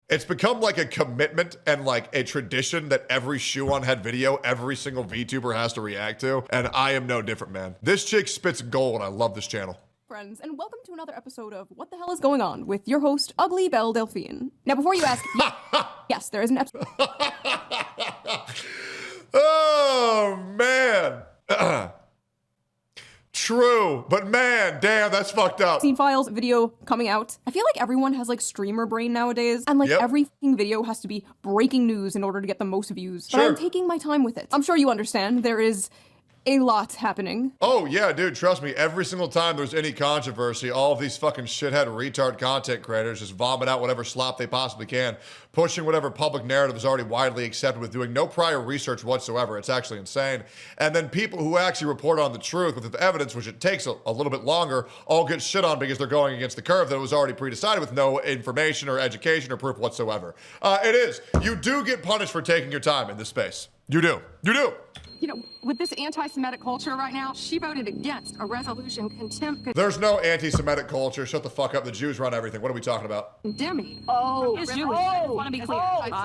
It's become like a commitment and like a tradition that every Shoe0nHead video, every single VTuber has to react to. And I am no different, man. This chick spits gold. I love this channel. Friends, and welcome to another episode of What the Hell is Going On with your host, Ugly Belle Delphine. Now, before you ask, yes, there is an episode. Oh, man. True, but man, damn, that's fucked up. Scene files, video coming out. I feel like everyone has like streamer brain nowadays, and like every fucking video has to be breaking news in order to get the most views. But I'm taking my time with it. I'm sure you understand there is a lot happening. Oh yeah, dude, trust me, every single time there's any controversy, all of these fucking shithead retard content creators just vomit out whatever slop they possibly can, pushing whatever public narrative is already widely accepted with doing no prior research whatsoever. It's actually insane. And then people who actually report on the truth with evidence, which it takes a little bit longer, all get shit on because they're going against the curve that was already pre-decided with no information or education or proof whatsoever. It is. You do get punished for taking your time in this space. You do. You do. You know, with this anti-Semitic culture right now, she voted against a resolution There's no anti-Semitic culture. Shut the fuck up. The Jews run everything. What are we talking about? condemning. Oh, Is really? Jewish. I want to be clear.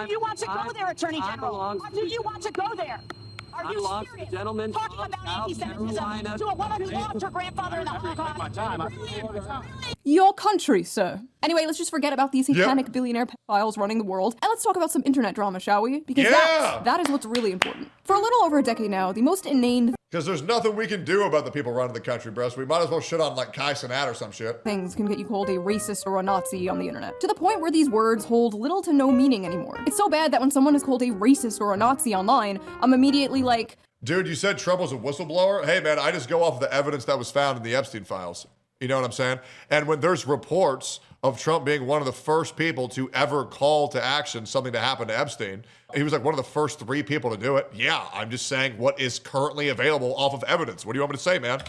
Do you want to go there, Attorney General? Do you want to go there? Are you serious? Gentlemen, Talking about anti-Semitism to a woman who lost her grandfather in the Holocaust. Your country, sir. Anyway, let's just forget about these satanic billionaire pedophiles running the world, and let's talk about some internet drama, shall we? Because that is what's really important. For a little over a decade now, the most inane Because there's nothing we can do about the people running the country, bro. So we might as well shit on like Kai Cenat or some shit. things can get you called a racist or a Nazi on the internet, to the point where these words hold little to no meaning anymore. It's so bad that when someone is called a racist or a Nazi online, I'm immediately like, Dude, you said Trump was a whistleblower? Hey, man, I just go off of the evidence that was found in the Epstein files. You know what I'm saying? And when there's reports of Trump being one of the first people to ever call to action something to happen to Epstein, he was like one of the first 3 people to do it. Yeah, I'm just saying what is currently available off of evidence. What do you want me to say, man?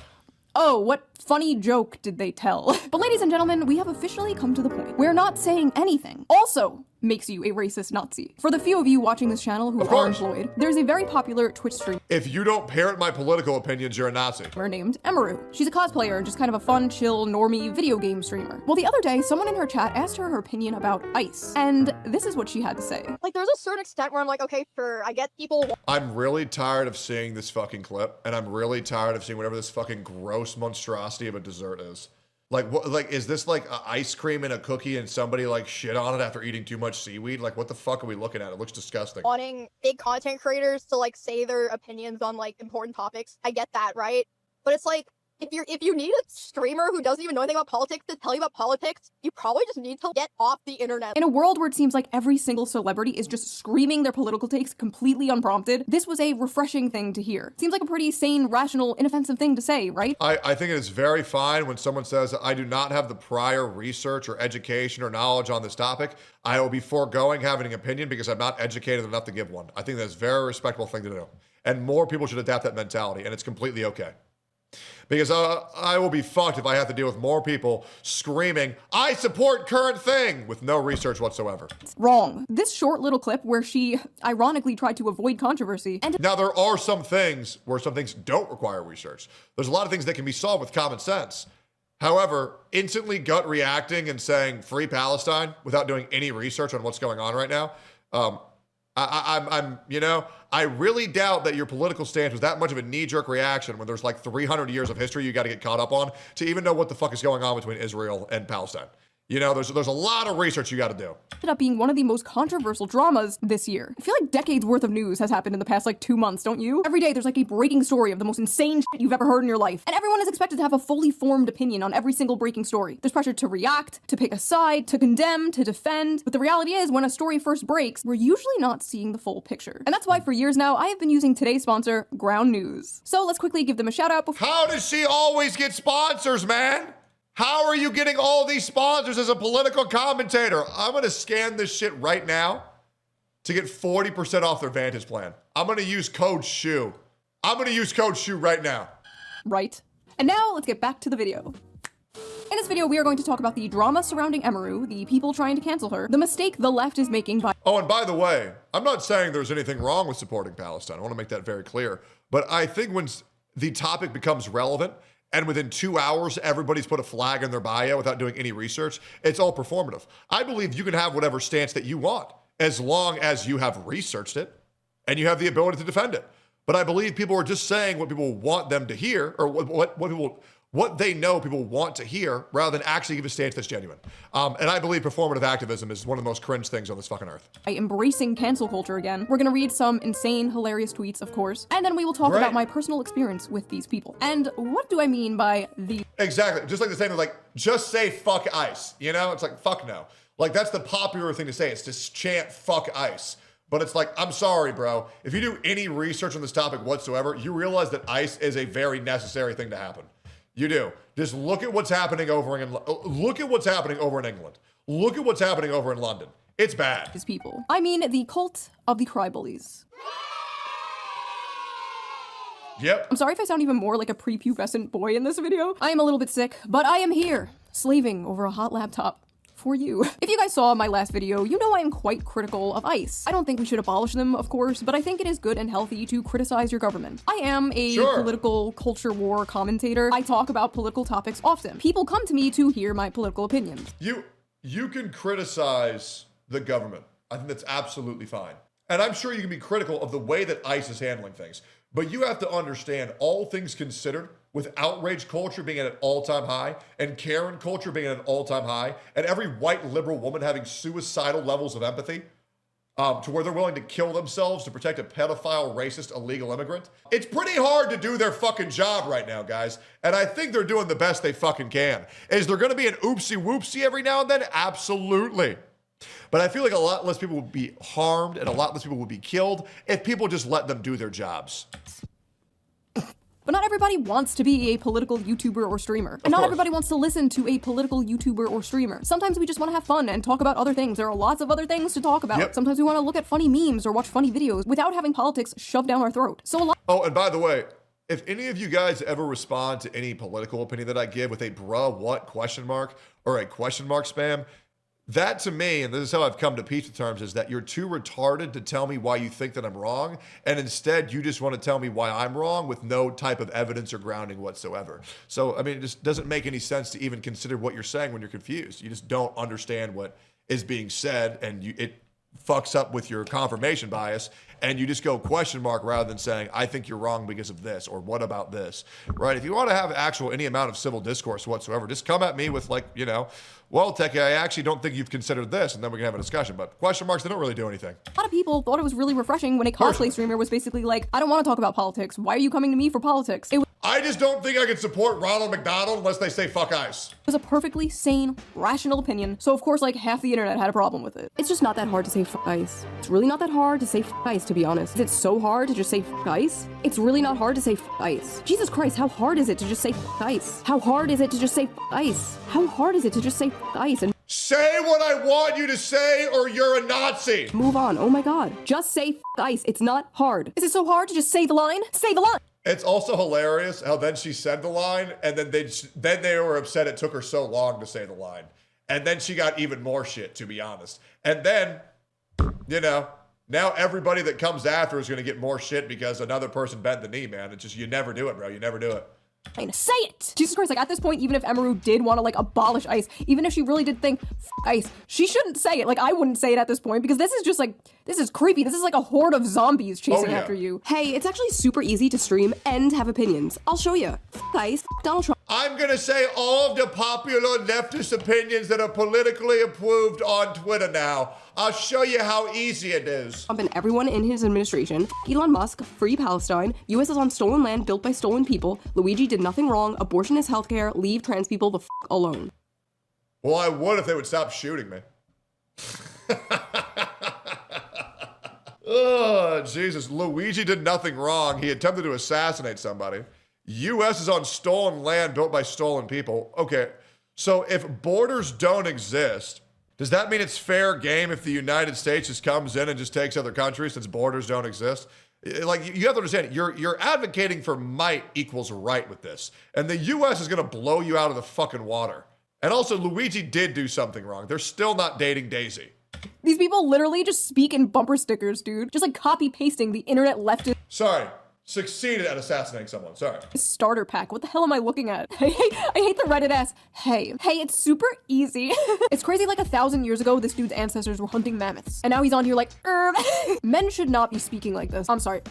oh, what funny joke did they tell? But ladies and gentlemen, we have officially come to the point where not saying anything also makes you a racist Nazi. For the few of you watching this channel who are employed, there's a very popular Twitch streamer If you don't parrot my political opinions, you're a Nazi. named Emiru. She's a cosplayer and just kind of a fun, chill, normie video game streamer. Well, the other day, someone in her chat asked her opinion about ICE, and this is what she had to say. Like, there's a certain extent where I'm like, okay, sure, I get people. I'm really tired of seeing this fucking clip, and I'm really tired of seeing whatever this fucking gross monstrosity of a dessert is. Like, what? Like, is this like a ice cream and a cookie and somebody like shit on it after eating too much seaweed? Like, what the fuck are we looking at? It looks disgusting. Wanting big content creators to like say their opinions on like important topics. I get that, right? But it's like, if you need a streamer who doesn't even know anything about politics to tell you about politics, you probably just need to get off the internet. In a world where it seems like every single celebrity is just screaming their political takes completely unprompted, this was a refreshing thing to hear. Seems like a pretty sane, rational, inoffensive thing to say, right? I think it is very fine when someone says, I do not have the prior research or education or knowledge on this topic. I will be foregoing having an opinion because I'm not educated enough to give one. I think that's a very respectable thing to do. And more people should adapt that mentality, and it's completely okay. Because I will be fucked if I have to deal with more people screaming, I support current thing, with no research whatsoever. Wrong. This short little clip where she ironically tried to avoid controversy and Now, there are some things where some things don't require research. There's a lot of things that can be solved with common sense. However, instantly gut reacting and saying free Palestine without doing any research on what's going on right now, I really doubt that your political stance was that much of a knee-jerk reaction when there's like 300 years of history you got to get caught up on to even know what the fuck is going on between Israel and Palestine. You know, there's a lot of research you got to do. ended up being one of the most controversial dramas this year. I feel like decades worth of news has happened in the past like 2 months, don't you? Every day there's like a breaking story of the most insane shit you've ever heard in your life, and everyone is expected to have a fully formed opinion on every single breaking story. There's pressure to react, to pick a side, to condemn, to defend, but the reality is when a story first breaks, we're usually not seeing the full picture. And that's why for years now, I have been using today's sponsor, Ground News. So let's quickly give them a shout out before— How does she always get sponsors, man? How are you getting all these sponsors as a political commentator? I'm gonna scan this shit right now to get 40% off their Vantage plan. I'm gonna use code SHOE. I'm gonna use code SHOE right now. Right. And now let's get back to the video. In this video, we are going to talk about the drama surrounding Emiru, the people trying to cancel her, the mistake the left is making by— Oh, and by the way, I'm not saying there's anything wrong with supporting Palestine. I want to make that very clear. But I think when the topic becomes relevant and within 2 hours, everybody's put a flag in their bio without doing any research. It's all performative. I believe you can have whatever stance that you want as long as you have researched it and you have the ability to defend it. But I believe people are just saying what people want them to hear, or what they know people want to hear, rather than actually give a stance that's genuine. And I believe performative activism is one of the most cringe things on this fucking earth. Embracing cancel culture again. We're gonna read some insane, hilarious tweets, of course, and then we will talk about my personal experience with these people. And what do I mean by the... Exactly. Just like the saying, like, just say fuck ICE. You know? It's like, fuck no. Like, that's the popular thing to say. It's to chant fuck ICE. But it's like, I'm sorry, bro. If you do any research on this topic whatsoever, you realize that ICE is a very necessary thing to happen. You do. Just look at what's happening over in England. Look at what's happening over in England. Look at what's happening over in London. It's bad. These people. I mean, the cult of the crybullies. Yep. I'm sorry if I sound even more like a prepubescent boy in this video. I am a little bit sick, but I am here, slaving over a hot laptop. For you. If you guys saw my last video, you know I am quite critical of ICE. I don't think we should abolish them, of course, but I think it is good and healthy to criticize your government. I am a political culture war commentator. I talk about political topics often. People come to me to hear my political opinions. You can criticize the government. I think that's absolutely fine. And I'm sure you can be critical of the way that ICE is handling things. But you have to understand, all things considered, with outrage culture being at an all-time high, and Karen culture being at an all-time high, and every white liberal woman having suicidal levels of empathy, to where they're willing to kill themselves to protect a pedophile, racist, illegal immigrant. It's pretty hard to do their fucking job right now, guys. And I think they're doing the best they fucking can. Is there gonna be an oopsie-whoopsie every now and then? Absolutely. But I feel like a lot less people would be harmed and a lot less people would be killed if people just let them do their jobs. But not everybody wants to be a political YouTuber or streamer. And not everybody wants to listen to a political YouTuber or streamer. Sometimes we just want to have fun and talk about other things. There are lots of other things to talk about. Sometimes we want to look at funny memes or watch funny videos without having politics shoved down our throat. So a lot— Oh, and by the way, if any of you guys ever respond to any political opinion that I give with a bruh what question mark or a question mark spam, that to me, and this is how I've come to peace with terms, is that you're too retarded to tell me why you think that I'm wrong, and instead you just want to tell me why I'm wrong with no type of evidence or grounding whatsoever. So, I mean, it just doesn't make any sense to even consider what you're saying when you're confused. You just don't understand what is being said, and it fucks up with your confirmation bias, and you just go question mark rather than saying, I think you're wrong because of this, or what about this, right? If you want to have any amount of civil discourse whatsoever, just come at me with, like, you know, well, Techie, I actually don't think you've considered this, and then we can have a discussion. But question marks, they don't really do anything. A lot of people thought it was really refreshing when a cosplay streamer was basically like, I don't want to talk about politics. Why are you coming to me for politics? I just don't think I can support Ronald McDonald unless they say fuck ICE. It was a perfectly sane, rational opinion, so of course, like, half the internet had a problem with it. It's just not that hard to say fuck ICE. It's really not that hard to say fuck ICE, to be honest. Is it so hard to just say fuck ICE? It's really not hard to say fuck ICE. Jesus Christ, how hard is it to just say fuck ICE? How hard is it to just say fuck ICE? How hard is it to just say fuck ICE and say what I want you to say, or you're a Nazi. Move on. Oh my God. Just say fuck ICE. It's not hard. Is it so hard to just say the line? Say the line. It's also hilarious how then she said the line, and then they were upset it took her so long to say the line. And then she got even more shit, to be honest. And then, you know, now everybody that comes after is going to get more shit because another person bent the knee, man. It's just, you never do it, bro. You never do it. Say it! Jesus Christ, like, at this point, even if Emiru did want to, like, abolish ICE, even if she really did think, F ICE, she shouldn't say it. Like, I wouldn't say it at this point, because this is just, like, this is creepy. This is like a horde of zombies chasing after you. Hey, it's actually super easy to stream and have opinions. I'll show you. F ICE, F Donald Trump. I'm gonna say all of the popular leftist opinions that are politically approved on Twitter now. I'll show you how easy it is. Trump and everyone in his administration. Elon Musk, free Palestine. US is on stolen land built by stolen people. Luigi did nothing wrong. Abortion is healthcare. Leave trans people the f alone. Well, I would if they would stop shooting me. Oh, Jesus. Luigi did nothing wrong. He attempted to assassinate somebody. US is on stolen land built by stolen people. Okay, so if borders don't exist, does that mean it's fair game if the United States just comes in and just takes other countries since borders don't exist? Like, you have to understand, you're advocating for might equals right with this. And the US is gonna blow you out of the fucking water. And also, Luigi did do something wrong. They're still not dating Daisy. These people literally just speak in bumper stickers, dude. Just like copy pasting the internet leftist. Sorry. succeeded at assassinating someone. Sorry. Starter pack. What the hell am I looking at? I hate the Reddit ass. Hey, it's super easy. It's crazy like 1,000 years ago, this dude's ancestors were hunting mammoths. And now he's on here like, Men should not be speaking like this. I'm sorry.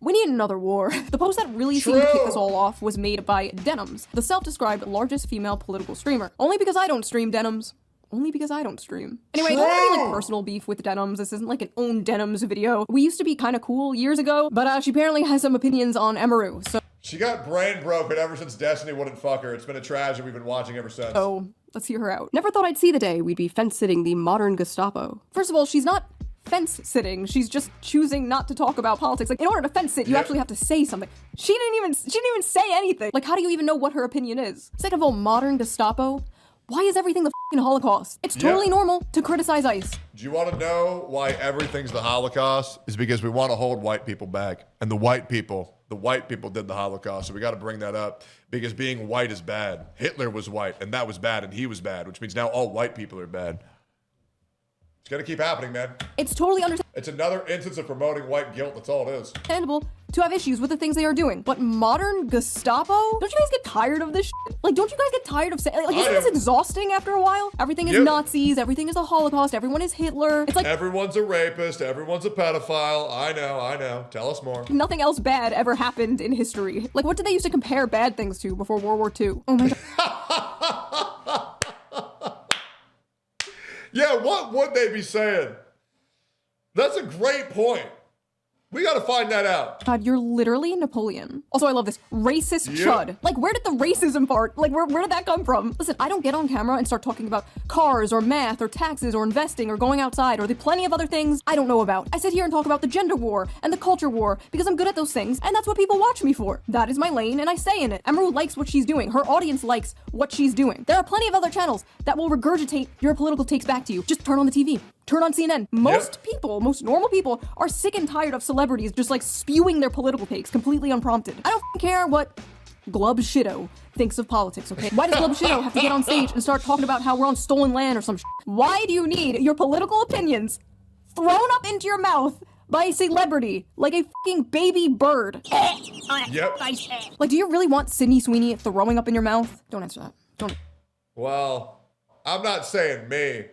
We need another war. The post that really seemed to kick this all off was made by Denims, the self-described largest female political streamer. Only because I don't stream Denims. Only because I don't stream. Anyway, don't have any like personal beef with Denims. This isn't like an own Denims video. We used to be kind of cool years ago, but she apparently has some opinions on Emiru, so. She got brain broken ever since Destiny wouldn't fuck her. It's been a tragedy we've been watching ever since. So, let's hear her out. Never thought I'd see the day we'd be fence-sitting the modern Gestapo. First of all, she's not fence-sitting. She's just choosing not to talk about politics. Like, in order to fence-sit, you actually have to say something. She didn't even say anything. Like, how do you even know what her opinion is? Second of all, modern Gestapo? Why is everything the f***ing Holocaust? It's totally normal to criticize ICE. Do you want to know why everything's the Holocaust? Is because we want to hold white people back. And the white people did the Holocaust. So we got to bring that up because being white is bad. Hitler was white and that was bad and he was bad, which means now all white people are bad. It's going to keep happening, man. It's totally understandable. It's another instance of promoting white guilt. That's all it is. To have issues with the things they are doing. But modern Gestapo? Don't you guys get tired of this shit? Like, don't you guys get tired of saying, like, isn't this exhausting after a while? Everything is Nazis, everything is a Holocaust, everyone is Hitler. It's like everyone's a rapist, everyone's a pedophile. I know. Tell us more. Nothing else bad ever happened in history. Like, what did they used to compare bad things to before World War II? Oh my god. Yeah, what would they be saying? That's a great point. We gotta find that out. God, you're literally Napoleon. Also, I love this. Racist chud. Like, where did the racism part, like, where did that come from? Listen, I don't get on camera and start talking about cars or math or taxes or investing or going outside or the plenty of other things I don't know about. I sit here and talk about the gender war and the culture war because I'm good at those things and that's what people watch me for. That is my lane and I stay in it. Emiru likes what she's doing. Her audience likes what she's doing. There are plenty of other channels that will regurgitate your political takes back to you. Just turn on the TV. Turn on CNN. Most people, most normal people, are sick and tired of celebrities just like spewing their political takes completely unprompted. I don't care what Glub Shitto thinks of politics, okay? Why does Glub Shitto have to get on stage and start talking about how we're on stolen land or some shit? Why do you need your political opinions thrown up into your mouth by a celebrity like a fucking baby bird? Like, do you really want Sydney Sweeney throwing up in your mouth? Don't answer that. Don't. Well, I'm not saying me.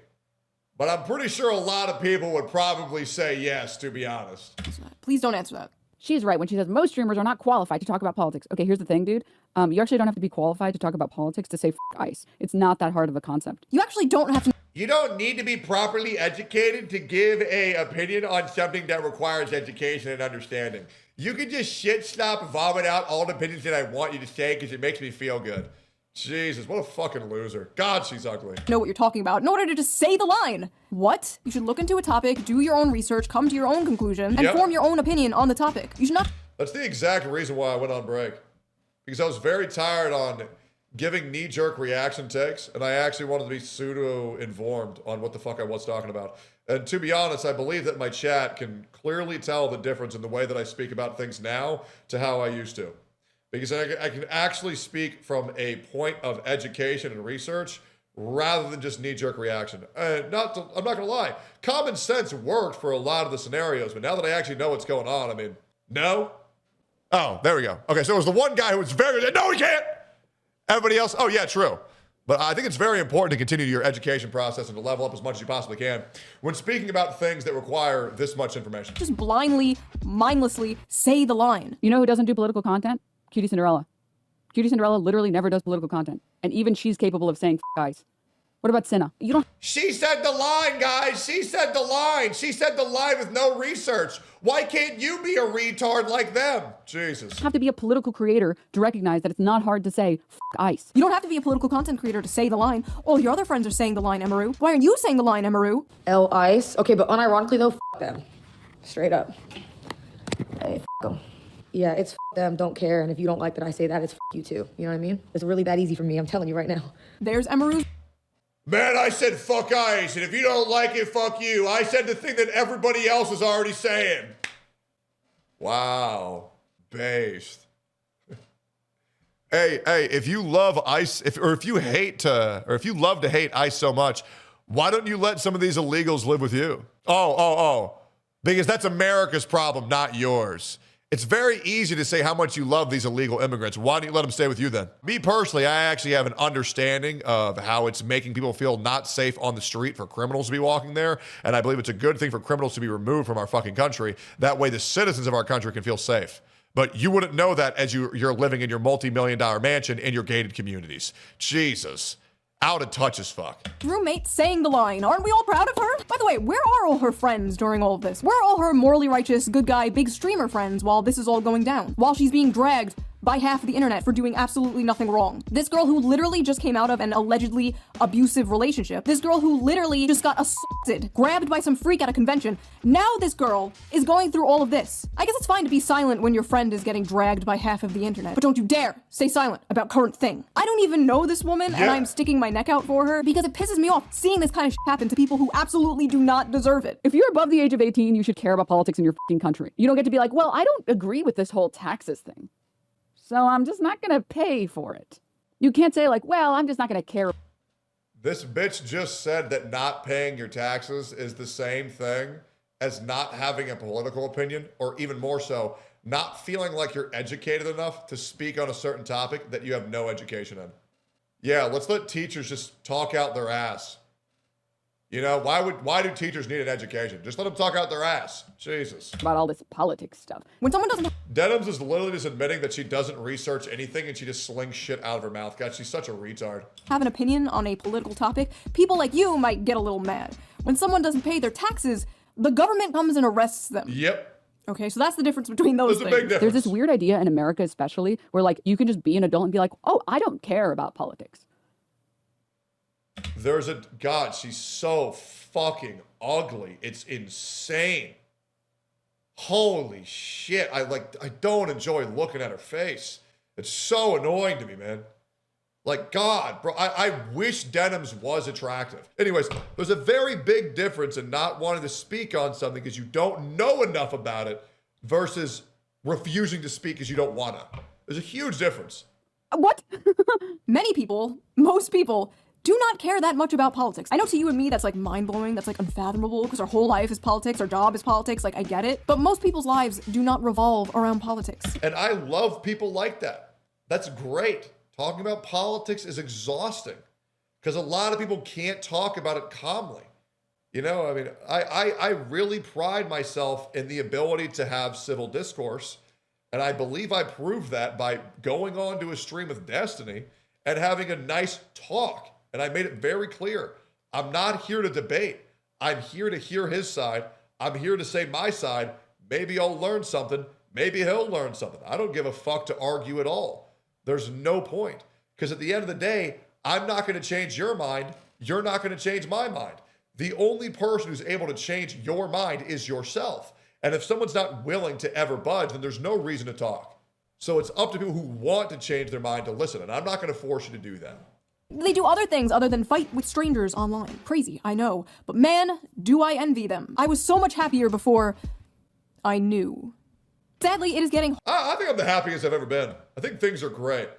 But I'm pretty sure a lot of people would probably say yes, to be honest. Please don't answer that. She's right when she says most streamers are not qualified to talk about politics. Okay, here's the thing, dude. You actually don't have to be qualified to talk about politics to say F ICE. It's not that hard of a concept. You actually don't have to. You don't need to be properly educated to give an opinion on something that requires education and understanding. You can just shit, stop, vomit out all the opinions that I want you to say because it makes me feel good. Jesus, what a fucking loser. God, she's ugly. Know what you're talking about in order to just say the line. What? You should look into a topic, do your own research, come to your own conclusion, and form your own opinion on the topic. You should not. That's the exact reason why I went on break. Because I was very tired on giving knee-jerk reaction takes, and I actually wanted to be pseudo-informed on what the fuck I was talking about. And to be honest, I believe that my chat can clearly tell the difference in the way that I speak about things now to how I used to. Because I can actually speak from a point of education and research rather than just knee-jerk reaction. I'm not going to lie. Common sense worked for a lot of the scenarios, but now that I actually know what's going on, I mean, no. Oh, there we go. Okay, so it was the one guy who was very, no, he can't. Everybody else, oh yeah, true. But I think it's very important to continue your education process and to level up as much as you possibly can when speaking about things that require this much information. Just blindly, mindlessly say the line. You know who doesn't do political content? Cutie Cinderella. Cutie Cinderella literally never does political content. And even she's capable of saying F guys. What about Cinna? You don't. She said the line, guys. She said the line. She said the line with no research. Why can't you be a retard like them? Jesus. Have to be a political creator to recognize that it's not hard to say F ICE. You don't have to be a political content creator to say the line. All your other friends are saying the line, Emiru. Why aren't you saying the line, Emiru? L ICE. Okay, but unironically though, F them. Straight up. Hey, F them. Yeah, it's F them, don't care, and if you don't like that I say that, it's F you too. You know what I mean? It's really that easy for me, I'm telling you right now. There's Emiru's. Man, I said fuck ICE, and if you don't like it, fuck you. I said the thing that everybody else is already saying. Wow. Based. Hey, if you love ICE, if you love to hate ICE so much, why don't you let some of these illegals live with you? Oh. Because that's America's problem, not yours. It's very easy to say how much you love these illegal immigrants. Why don't you let them stay with you then? Me personally, I actually have an understanding of how it's making people feel not safe on the street for criminals to be walking there. And I believe it's a good thing for criminals to be removed from our fucking country. That way the citizens of our country can feel safe. But you wouldn't know that as you're living in your multi-million-dollar mansion in your gated communities. Jesus. Out of touch as fuck. Roommate saying the line. Aren't we all proud of her? By the way, where are all her friends during all of this? Where are all her morally righteous, good guy, big streamer friends while this is all going down? While she's being dragged by half of the internet for doing absolutely nothing wrong. This girl who literally just came out of an allegedly abusive relationship. This girl who literally just got assaulted, grabbed by some freak at a convention. Now this girl is going through all of this. I guess it's fine to be silent when your friend is getting dragged by half of the internet, but don't you dare stay silent about current thing. I don't even know this woman and I'm sticking my neck out for her because it pisses me off seeing this kind of shit happen to people who absolutely do not deserve it. If you're above the age of 18, you should care about politics in your fucking country. You don't get to be like, well, I don't agree with this whole taxes thing, so I'm just not going to pay for it. You can't say like, well, I'm just not going to care. This bitch just said that not paying your taxes is the same thing as not having a political opinion, or even more so, not feeling like you're educated enough to speak on a certain topic that you have no education in. Yeah, let's let teachers just talk out their ass. You know, why do teachers need an education? Just let them talk out their ass. Jesus. About all this politics stuff. When someone doesn't Denims is literally just admitting that she doesn't research anything and she just slings shit out of her mouth. God, she's such a retard. have an opinion on a political topic, people like you might get a little mad. When someone doesn't pay their taxes, the government comes and arrests them. Yep. Okay, so that's the difference between those There's a things. big difference. There's this weird idea in America especially where like you can just be an adult and be like, oh, I don't care about politics. God, she's so fucking ugly. It's insane. Holy shit. I don't enjoy looking at her face. It's so annoying to me, man. Like, God, bro, I wish Denims was attractive. Anyways, there's a very big difference in not wanting to speak on something because you don't know enough about it versus refusing to speak because you don't want to. There's a huge difference. What? Many people, most people, do not care that much about politics. I know to you and me that's like mind-blowing, that's like unfathomable because our whole life is politics, our job is politics, like I get it. But most people's lives do not revolve around politics. And I love people like that. That's great. Talking about politics is exhausting because a lot of people can't talk about it calmly. You know, I mean, I really pride myself in the ability to have civil discourse. And I believe I proved that by going on to a stream with Destiny and having a nice talk. And I made it very clear. I'm not here to debate. I'm here to hear his side. I'm here to say my side. Maybe I'll learn something. Maybe he'll learn something. I don't give a fuck to argue at all. There's no point. Because at the end of the day, I'm not going to change your mind. You're not going to change my mind. The only person who's able to change your mind is yourself. And if someone's not willing to ever budge, then there's no reason to talk. So it's up to people who want to change their mind to listen. And I'm not going to force you to do that. They do other things other than fight with strangers online. Crazy, I know. But man, do I envy them. I was so much happier before I knew. Sadly, it is getting I think I'm the happiest I've ever been. I think things are great.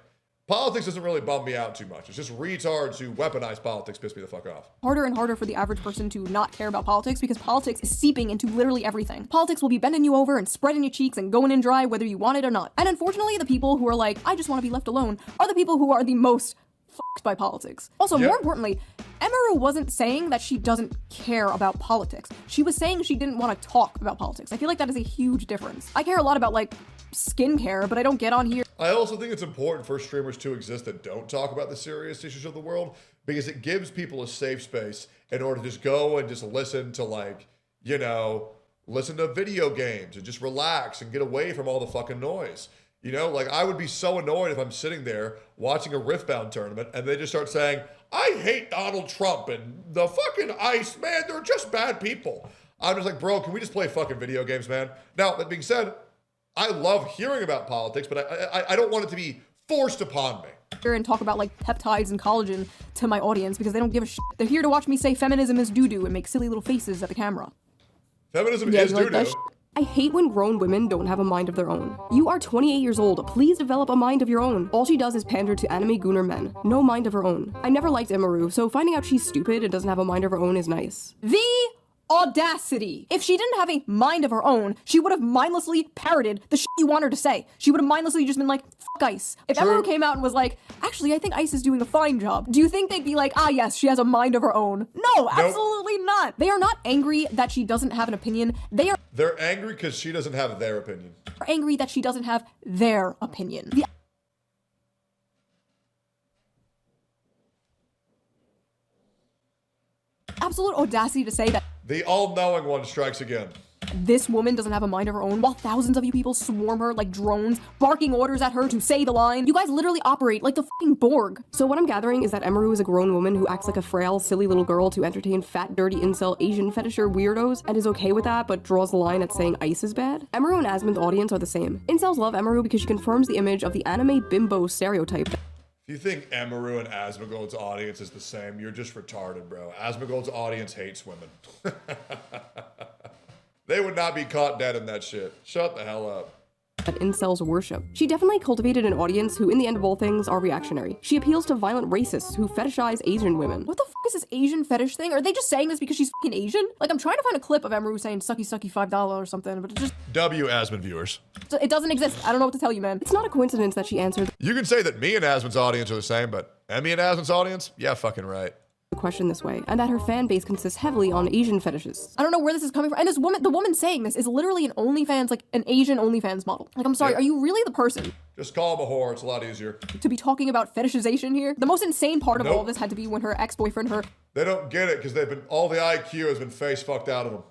Politics doesn't really bum me out too much. It's just retards who weaponize politics piss me the fuck off. harder and harder for the average person to not care about politics because politics is seeping into literally everything. Politics will be bending you over and spreading your cheeks and going in dry whether you want it or not. And unfortunately, the people who are like, I just want to be left alone, are the people who are the most fucked by politics. Also, more importantly, Emiru wasn't saying that she doesn't care about politics. She was saying she didn't want to talk about politics. I feel like that is a huge difference. I care a lot about, like, skincare, but I don't get on here. I also think it's important for streamers to exist that don't talk about the serious issues of the world because it gives people a safe space in order to just go and just listen to, like, you know, listen to video games and just relax and get away from all the fucking noise. You know, like, I would be so annoyed if I'm sitting there watching a Riftbound tournament and they just start saying, I hate Donald Trump and the fucking ICE, man, they're just bad people. I'm just like, bro, can we just play fucking video games, man? Now, that being said, I love hearing about politics, but I don't want it to be forced upon me. And talk about, like, peptides and collagen to my audience because they don't give a shit. They're here to watch me say feminism is doo-doo and make silly little faces at the camera. Feminism is doo-doo. I hate when grown women don't have a mind of their own. You are 28 years old, please develop a mind of your own. All she does is pander to anime gooner men. No mind of her own. I never liked Emiru, so finding out she's stupid and doesn't have a mind of her own is nice. The audacity. If she didn't have a mind of her own, she would have mindlessly parroted the shit you want her to say. She would have mindlessly just been like, fuck Ice. If Emiru came out and was like, actually, I think Ice is doing a fine job, do you think they'd be like, ah, yes, she has a mind of her own? No, absolutely not. They are not angry that she doesn't have an opinion. They're angry because she doesn't have their opinion. They're angry that she doesn't have their opinion. The absolute audacity to say that the all-knowing one strikes again. this woman doesn't have a mind of her own while thousands of you people swarm her like drones, barking orders at her to say the line. You guys literally operate like the fucking Borg. So what I'm gathering is that Emiru is a grown woman who acts like a frail, silly little girl to entertain fat, dirty incel Asian fetisher weirdos and is okay with that but draws the line at saying Ice is bad. Emiru and Asmon's audience are the same. Incels love Emiru because she confirms the image of the anime bimbo stereotype. If you think Emiru and Asmongold's audience is the same, you're just retarded, bro. Asmongold's audience hates women. They would not be caught dead in that shit. Shut the hell up. That incels worship. She definitely cultivated an audience who, in the end of all things, are reactionary. She appeals to violent racists who fetishize Asian women. What the fuck is this Asian fetish thing? Are they just saying this because she's fucking Asian? Like, I'm trying to find a clip of Emiru saying sucky sucky $5 or something, but it just... W Asmon viewers. It doesn't exist. I don't know what to tell you, man. It's not a coincidence that she answered You can say that me and Asmon's audience are the same, but Emmy and Asmon's audience? Yeah, fucking right. the question this way, and that her fan base consists heavily on Asian fetishes. I don't know where this is coming from. And this woman, the woman saying this is literally an OnlyFans, like an Asian OnlyFans model. Like, I'm sorry, Yeah. are you really the person Just call him a whore. It's a lot easier. to be talking about fetishization here? The most insane part of all Nope. of this had to be when her ex-boyfriend, her They don't get it because all the IQ has been face fucked out of them.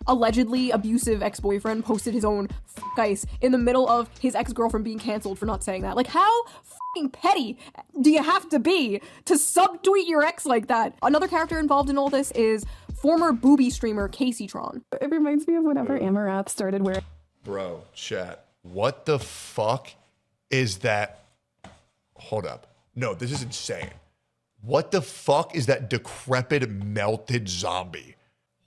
allegedly abusive ex-boyfriend posted his own fuck Ice in the middle of his ex-girlfriend being canceled for not saying that. Like, how fucking petty do you have to be to subtweet your ex like that? Another character involved in all this is former booby streamer Casey Tron. It reminds me of whenever Amaranth started wearing. Bro, chat. What the fuck is that? Hold up. No, this is insane. What the fuck is that decrepit, melted zombie?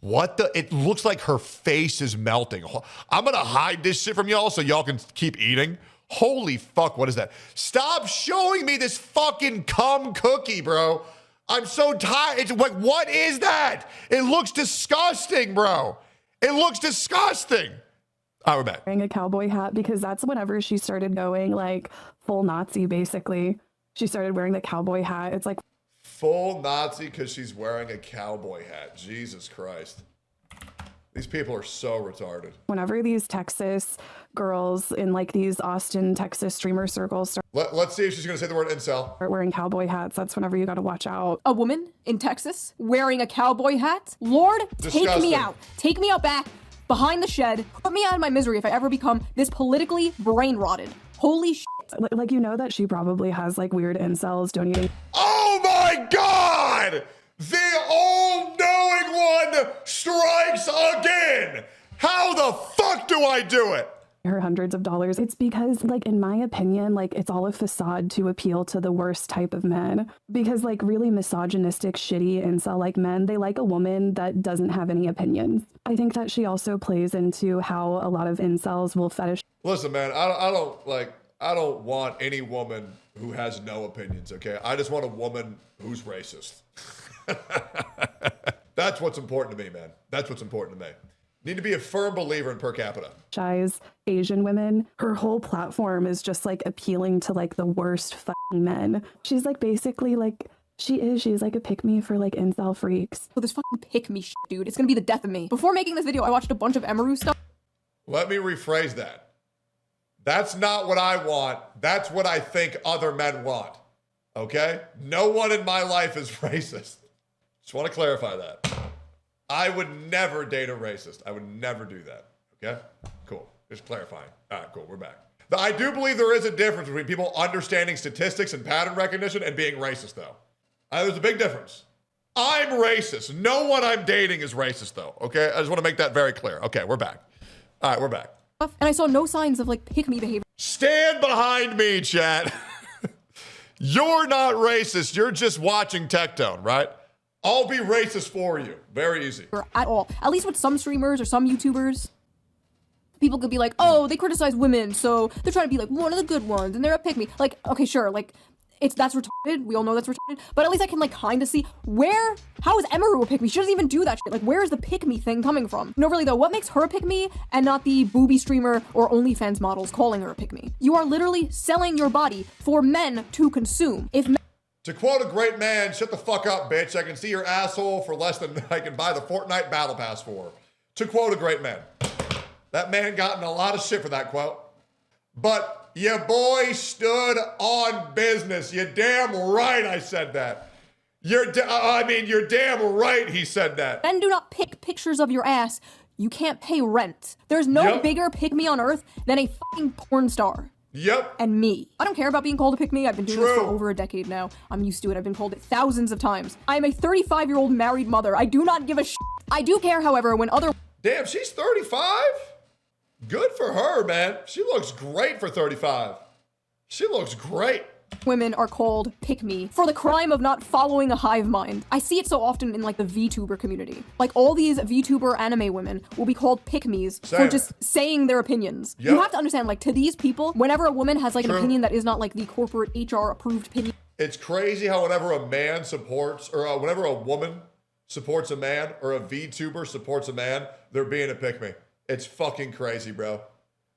What the? It looks like her face is melting. I'm gonna hide this shit from y'all so y'all can keep eating. Holy fuck, what is that? Stop showing me this fucking cum cookie, bro. I'm so tired. It's like, what is that? It looks disgusting, bro. It looks disgusting. All right, we're back. Wearing a cowboy hat because that's whenever she started going like full Nazi, basically. She started wearing the cowboy hat. It's like Full Nazi because she's wearing a cowboy hat. Jesus Christ. These people are so retarded. whenever these Texas girls in like these Austin, Texas streamer circles start Let's see if she's going to say the word incel. wearing cowboy hats, that's whenever you got to watch out. A woman in Texas wearing a cowboy hat? Lord, take me Disgusting. out. Take me out back, behind the shed. Put me out of my misery if I ever become this politically brain rotted. Holy shit. Like, you know that she probably has like weird incels donating Oh my God! The all-knowing one strikes again! How the fuck do I do it? her hundreds of dollars. It's because, like, in my opinion, like, it's all a facade to appeal to the worst type of men. Because, like, really misogynistic, shitty incel like men, they like a woman that doesn't have any opinions. I think that she also plays into how a lot of incels will fetish. Listen, man, I don't want any woman who has no opinions, okay? I just want a woman who's racist. That's what's important to me, man. That's what's important to me. Need to be a firm believer in per capita. Asian women. Her whole platform is just like appealing to like the worst fucking men. She's like basically like she's like a pick-me for like incel freaks. So this fucking pick me shit, dude. It's gonna be the death of me. Before making this video, I watched a bunch of Emiru stuff. Let me rephrase that. That's not what I want. That's what I think other men want. Okay? No one in my life is racist. Just want to clarify that. I would never date a racist. I would never do that. Okay? Cool. Just clarifying. All right, cool. We're back. I do believe there is a difference between people understanding statistics and pattern recognition and being racist, though. There's a big difference. I'm racist. No one I'm dating is racist, though. Okay? I just want to make that very clear. Okay, we're back. All right, we're back. And I saw no signs of like pick me behavior Stand behind me, chat. You're not racist. You're just watching Tectone, right? I'll be racist for you. Very easy. at all. At least with some streamers or some YouTubers. People could be like, oh, they criticize women, so they're trying to be like one of the good ones, and they're a pick me. Like, okay, sure, like, That's retarded. We all know that's retarded. But at least I can like kind of see how is Emiru a pick-me? She doesn't even do that shit. Like, where is the pick-me thing coming from? No, really though, what makes her a pick-me and not the booby streamer or OnlyFans models calling her a pick-me? You are literally selling your body for men to consume. To quote a great man, shut the fuck up, bitch. I can see your asshole for less than I can buy the Fortnite Battle Pass for. To quote a great man. That man got in a lot of shit for that quote. But your boy stood on business. You're damn right I said that. You're damn right he said that. Men do not pick pictures of your ass. You can't pay rent. There's no bigger pick-me on earth than a fucking porn star. Yep. And me. I don't care about being called a pick-me. I've been doing this for over a decade now. I'm used to it. I've been told it thousands of times. I am a 35-year-old married mother. I do not give a shit. I do care, however, when other— Damn, she's 35? Good for her, man. She looks great for 35. She looks great. Women are called pick-me for the crime of not following a hive mind. I see it so often in like the VTuber community. Like all these VTuber anime women will be called pick-me's for just saying their opinions. You have to understand, like, to these people, whenever a woman has like an opinion that is not like the corporate HR approved opinion. It's crazy how whenever a man supports, or whenever a woman supports a man, or a VTuber supports a man, they're being a pick-me. It's fucking crazy, bro.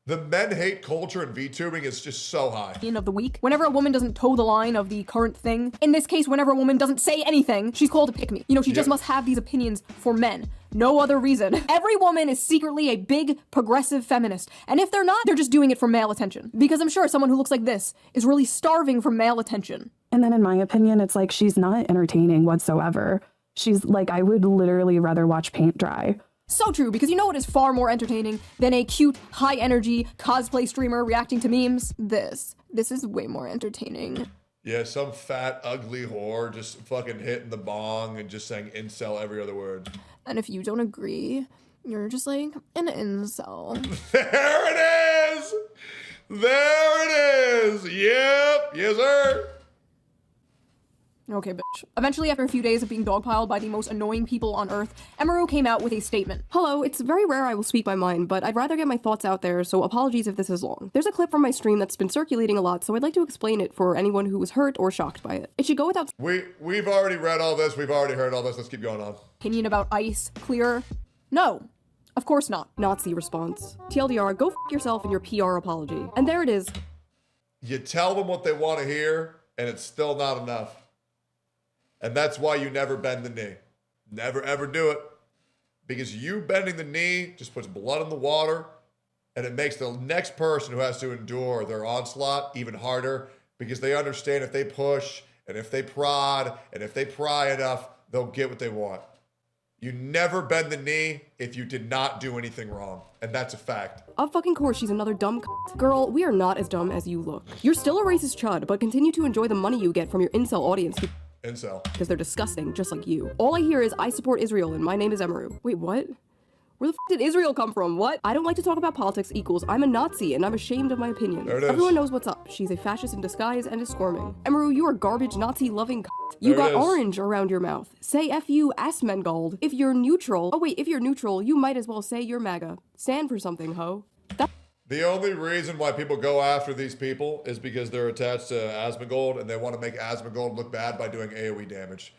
The men hate culture in VTubing is just so high. Of the week, whenever a woman doesn't toe the line of the current thing, in this case, whenever a woman doesn't say anything, she's called a pick-me. You know, she just must have these opinions for men. No other reason. Every woman is secretly a big progressive feminist. And if they're not, they're just doing it for male attention. Because I'm sure someone who looks like this is really starving for male attention. And then in my opinion, it's like she's not entertaining whatsoever. She's like, I would literally rather watch paint dry. So true, because you know what is far more entertaining than a cute, high-energy cosplay streamer reacting to memes? This is way more entertaining. Yeah, some fat, ugly whore just fucking hitting the bong and just saying incel every other word. And if you don't agree, you're just like an incel. There it is! There it is! Yep, yes sir! Okay, bitch. Eventually, after a few days of being dogpiled by the most annoying people on Earth, Emiru came out with a statement. Hello, it's very rare I will speak my mind, but I'd rather get my thoughts out there, so apologies if this is long. There's a clip from my stream that's been circulating a lot, so I'd like to explain it for anyone who was hurt or shocked by it. It should go without— We've already read all this, we've already heard all this, let's keep going on. Opinion about ice clear? No. Of course not. Nazi response. TLDR, go f yourself in your PR apology. And there it is. You tell them what they want to hear, and it's still not enough. And that's why you never bend the knee. Never, ever do it. Because you bending the knee just puts blood in the water, and it makes the next person who has to endure their onslaught even harder, because they understand if they push, and if they prod, and if they pry enough, they'll get what they want. You never bend the knee if you did not do anything wrong. And that's a fact. Of fucking course she's another dumb c***. Girl, we are not as dumb as you look. You're still a racist chud, but continue to enjoy the money you get from your incel audience. Incel. Because they're disgusting, just like you. All I hear is, I support Israel and my name is Emiru. Wait, what? Where the f did Israel come from? What? I don't like to talk about politics equals I'm a Nazi and I'm ashamed of my opinions. There it is. Everyone knows what's up. She's a fascist in disguise and is squirming. Emiru, you are garbage Nazi-loving c***. You got orange around your mouth. Say F you, Asmongold. If you're neutral— oh wait, if you're neutral, you might as well say you're MAGA. Stand for something, ho. The only reason why people go after these people is because they're attached to Asmongold and they want to make Asmongold look bad by doing AoE damage.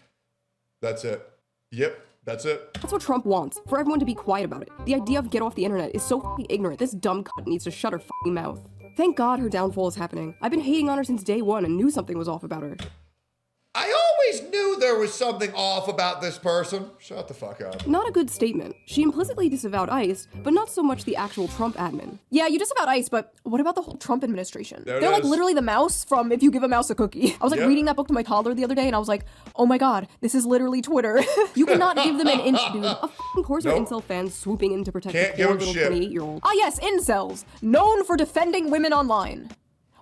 That's it. Yep, that's it. That's what Trump wants, for everyone to be quiet about it. The idea of get off the internet is so f***ing ignorant. This dumb cunt needs to shut her f***ing mouth. Thank God her downfall is happening. I've been hating on her since day one and knew something was off about her. I always knew there was something off about this person. Shut the fuck up. Not a good statement. She implicitly disavowed ICE, but not so much the actual Trump admin. Yeah, you disavowed ICE, but what about the whole Trump administration? They're like literally the mouse from If You Give a Mouse a Cookie. I was like reading that book to my toddler the other day and I was like, oh my god, this is literally Twitter. You cannot give them an inch, dude. Of course are incel fans swooping in to protect the poor little 28-year-old. Ah yes, incels. Known for defending women online.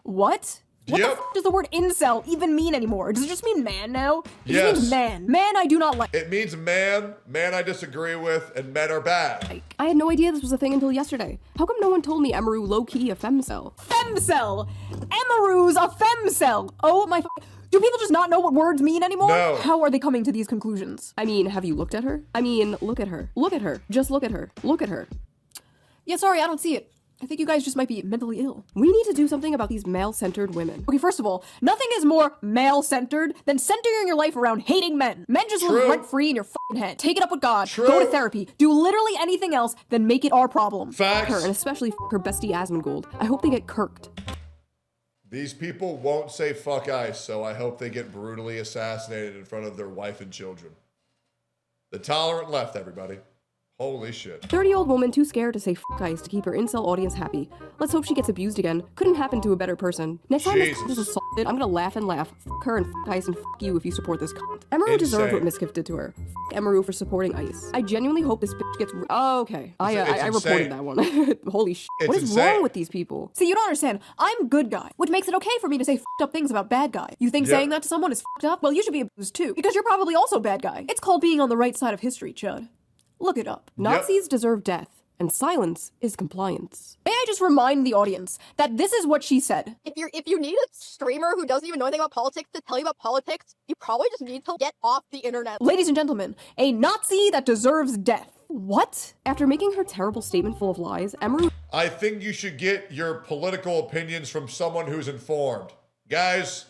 What? What the f does the word incel even mean anymore? Does it just mean man now? It just means man. Man I do not like. It means man I disagree with, and men are bad. I had no idea this was a thing until yesterday. How come no one told me Emiru low-key a femcel? Femcel! Emiru's a femcel! Oh my do people just not know what words mean anymore? No. How are they coming to these conclusions? I mean, have you looked at her? I mean, look at her. Look at her. Just look at her. Look at her. Yeah, sorry, I don't see it. I think you guys just might be mentally ill. We need to do something about these male-centered women. Okay, first of all, nothing is more male-centered than centering your life around hating men. Men just True. live rent-free in your fucking head. Take it up with God. True. Go to therapy. Do literally anything else than make it our problem. Facts. Her, and especially her bestie Asmongold. I hope they get kirked. These people won't say fuck ICE, so I hope they get brutally assassinated in front of their wife and children. The tolerant left, everybody. Holy shit. 30-year-old woman too scared to say f*** ICE to keep her incel audience happy. Let's hope she gets abused again. Couldn't happen to a better person. Next time this Jesus. is assaulted, I'm gonna laugh and laugh. F*** her and f*** ICE and f*** you if you support this cunt. Emiru deserved what Insane. Miskiff did to her. F*** Emiru for supporting ICE. I genuinely hope this bitch gets oh, okay. I It's reported insane. that one. Holy shit. It's What is insane. wrong with these people? See, you don't understand. I'm good guy, which makes it okay for me to say f***ed up things about bad guy. You think Yeah. saying that to someone is f***ed up? Well, you should be abused too, because you're probably also bad guy. It's called being on the right side of history, Chud. Look it up. Nazis deserve death, and silence is compliance. May I just remind the audience that this is what she said. If you need a streamer who doesn't even know anything about politics to tell you about politics, you probably just need to get off the internet. Ladies and gentlemen, a Nazi that deserves death. What? After making her terrible statement full of lies, Emiru I think you should get your political opinions from someone who's informed. Guys,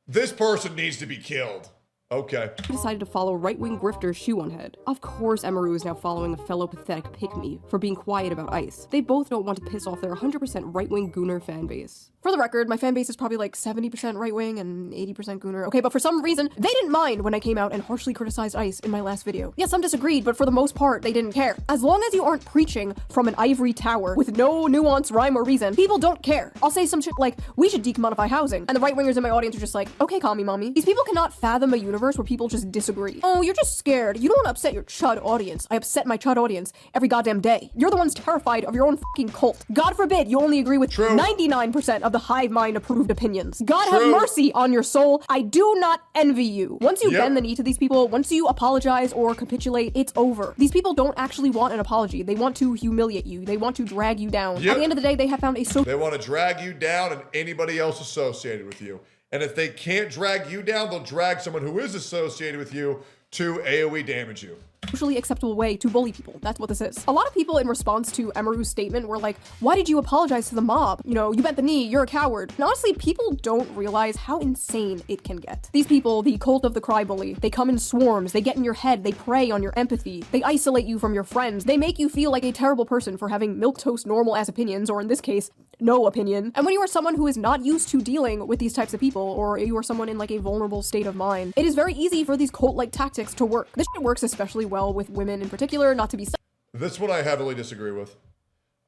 this person needs to be killed. Okay. decided to follow right-wing grifter Shoe0nHead. Of course Emiru is now following a fellow pathetic pick-me for being quiet about ICE. They both don't want to piss off their 100% right-wing gooner fanbase. For the record, my fan base is probably like 70% right-wing and 80% gooner. Okay, but for some reason, they didn't mind when I came out and harshly criticized ICE in my last video. Yeah, some disagreed, but for the most part, they didn't care. As long as you aren't preaching from an ivory tower with no nuance, rhyme, or reason, people don't care. I'll say some shit like, we should decommodify housing, and the right-wingers in my audience are just like, okay, call me mommy. These people cannot fathom a universe where people just disagree. Oh, you're just scared. You don't want to upset your chud audience. I upset my chud audience every goddamn day. You're the ones terrified of your own fucking cult. God forbid you only agree with 99% of the hive mind approved opinions. God have mercy on your soul. I do not envy you. Once you bend the knee to these people, once you apologize or capitulate, it's over. These people don't actually want an apology. They want to humiliate you. They want to drag you down. At the end of the day, they have found a They want to drag you down and anybody else associated with you. And if they can't drag you down, they'll drag someone who is associated with you to AoE damage you. socially acceptable way to bully people. That's what this is. A lot of people in response to Emiru's statement were like, why did you apologize to the mob? You know, you bent the knee, you're a coward. And honestly, people don't realize how insane it can get. These people, the cult of the cry bully, they come in swarms, they get in your head, they prey on your empathy, they isolate you from your friends, they make you feel like a terrible person for having milquetoast normal ass opinions, or in this case, no opinion. And when you are someone who is not used to dealing with these types of people, or you are someone in like a vulnerable state of mind, it is very easy for these cult-like tactics to work. This shit works especially well with women in particular, not to be This one I heavily disagree with.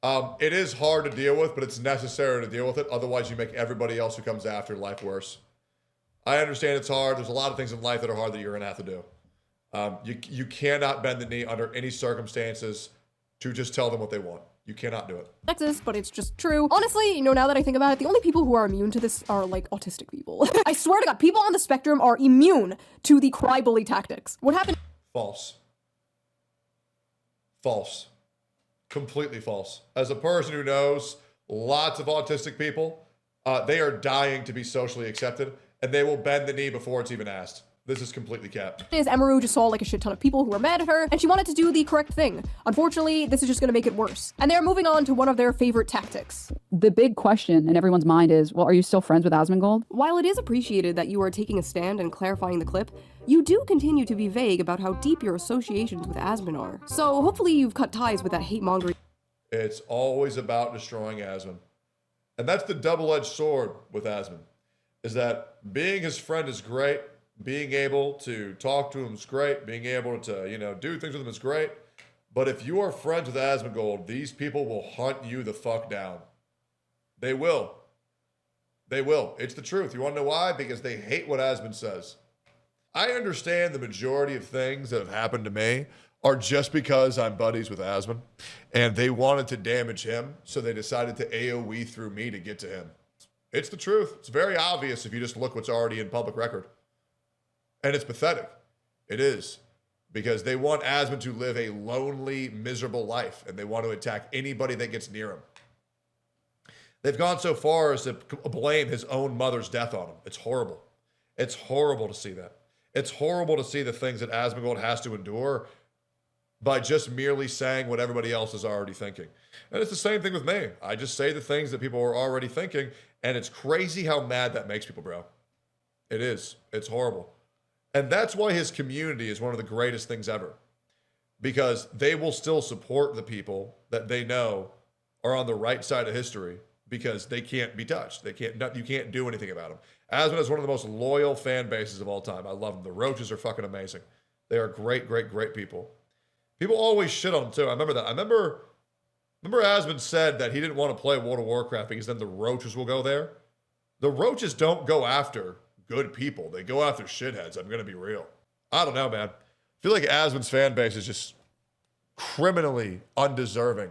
It is hard to deal with, but it's necessary to deal with it. Otherwise, you make everybody else who comes after life worse. I understand it's hard. There's a lot of things in life that are hard that you're going to have to do. You cannot bend the knee under any circumstances to just tell them what they want. You cannot do it. sexist, but it's just true. Honestly, you know, now that I think about it, the only people who are immune to this are like autistic people. I swear to God, people on the spectrum are immune to the cry bully tactics. What happened? False. False. Completely false. As a person who knows lots of autistic people, they are dying to be socially accepted, and they will bend the knee before it's even asked. This is completely capped. Is Emiru just saw like a shit ton of people who were mad at her, and she wanted to do the correct thing. Unfortunately, this is just gonna make it worse. And they're moving on to one of their favorite tactics. The big question in everyone's mind is, well, are you still friends with Asmongold? While it is appreciated that you are taking a stand and clarifying the clip, you do continue to be vague about how deep your associations with Asmon are. So hopefully you've cut ties with that hate-mongering. It's always about destroying Asmon. And that's the double-edged sword with Asmon, is that being his friend is great, being able to talk to him is great, being able to, you know, do things with him is great, but if you are friends with Asmongold, these people will hunt you the fuck down. They will. They will. It's the truth. You want to know why? Because they hate what Asmon says. I understand the majority of things that have happened to me are just because I'm buddies with Asmon, and they wanted to damage him, so they decided to AoE through me to get to him. It's the truth. It's very obvious if you just look what's already in public record. And it's pathetic. It is. Because they want Asmon to live a lonely, miserable life, and they want to attack anybody that gets near him. They've gone so far as to blame his own mother's death on him. It's horrible. It's horrible to see that. It's horrible to see the things that Asmongold has to endure by just merely saying what everybody else is already thinking. And it's the same thing with me. I just say the things that people are already thinking, and it's crazy how mad that makes people, bro. It is. It's horrible. And that's why his community is one of the greatest things ever. Because they will still support the people that they know are on the right side of history because they can't be touched. You can't do anything about them. Asmon is one of the most loyal fan bases of all time. I love them. The Roaches are fucking amazing. They are great, great, great people. People always shit on them too. I remember that. I remember Asmon said that he didn't want to play World of Warcraft because then the Roaches will go there. The Roaches don't go after good people. They go after shitheads. I'm going to be real. I don't know, man. I feel like Asmon's fan base is just criminally undeserving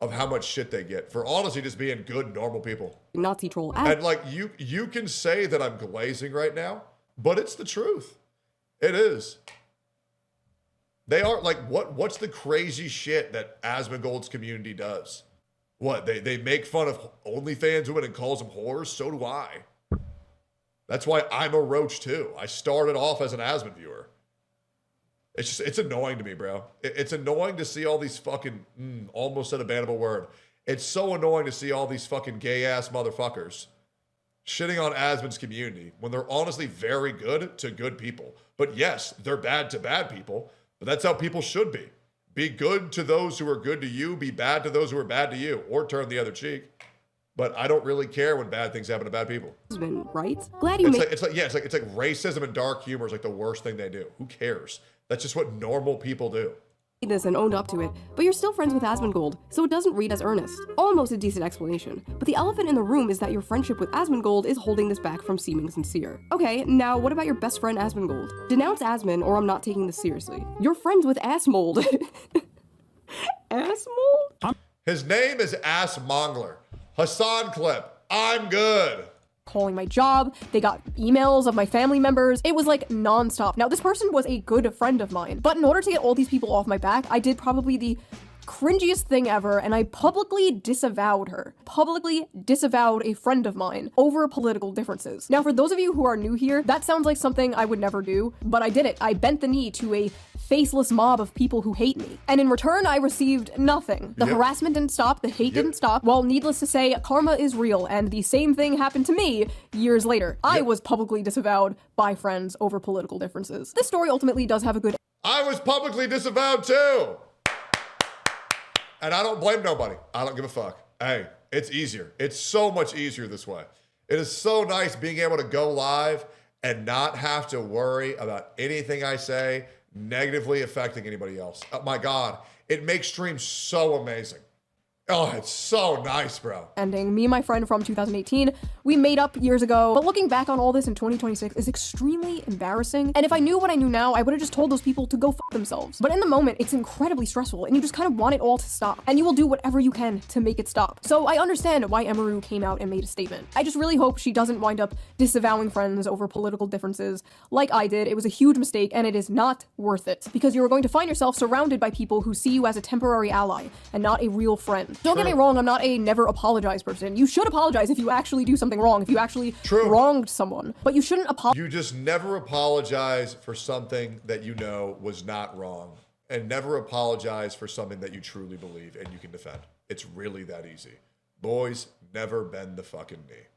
of how much shit they get for honestly just being good, normal people. Nazi troll. And like you can say that I'm glazing right now, but it's the truth. It is. They are like, what's the crazy shit that Asmongold's community does? What, they make fun of OnlyFans women and calls them whores? So do I. That's why I'm a roach too. I started off as an Asmon viewer. It's annoying to me, bro. It's annoying to see all these fucking, almost said a bannable word. It's so annoying to see all these fucking gay ass motherfuckers shitting on Asmon's community when they're honestly very good to good people. But yes, they're bad to bad people, but that's how people should be. Be good to those who are good to you, be bad to those who are bad to you, or turn the other cheek. But I don't really care when bad things happen to bad people. Right? Glad you made it's like racism and dark humor is like the worst thing they do. Who cares? That's just what normal people do. this and owned up to it, but you're still friends with Asmongold, so it doesn't read as earnest. Almost a decent explanation, but the elephant in the room is that your friendship with Asmongold is holding this back from seeming sincere. Okay, now what about your best friend Asmongold? Denounce Asmon or I'm not taking this seriously. You're friends with Asmold. Asmold? His name is Asmongler. Hassan clip. I'm good. Calling my job, they got emails of my family members. It was like nonstop. Now, this person was a good friend of mine, but in order to get all these people off my back, I did probably the cringiest thing ever, and I publicly disavowed her. Publicly disavowed a friend of mine over political differences. Now, for those of you who are new here, that sounds like something I would never do, but I did it. I bent the knee to a faceless mob of people who hate me. And in return, I received nothing. The harassment didn't stop, the hate didn't stop. Well, needless to say, karma is real, and the same thing happened to me years later. I was publicly disavowed by friends over political differences. This story ultimately does have a good— I was publicly disavowed too. And I don't blame nobody. I don't give a fuck. Hey, it's easier. It's so much easier this way. It is so nice being able to go live and not have to worry about anything I say negatively affecting anybody else. Oh my God, it makes streams so amazing. Oh, it's so nice, bro. Ending. Me and my friend from 2018, we made up years ago, but looking back on all this in 2026 is extremely embarrassing. And if I knew what I knew now, I would have just told those people to go fuck themselves. But in the moment, it's incredibly stressful, and you just kind of want it all to stop. And you will do whatever you can to make it stop. So I understand why Emiru came out and made a statement. I just really hope she doesn't wind up disavowing friends over political differences like I did. It was a huge mistake, and it is not worth it. Because you are going to find yourself surrounded by people who see you as a temporary ally and not a real friend. Don't get me wrong, I'm not a never apologize person. You should apologize if you actually do something wrong, if you actually wronged someone. But you shouldn't apologize. You just never apologize for something that you know was not wrong. And never apologize for something that you truly believe and you can defend. It's really that easy. Boys, never bend the fucking knee.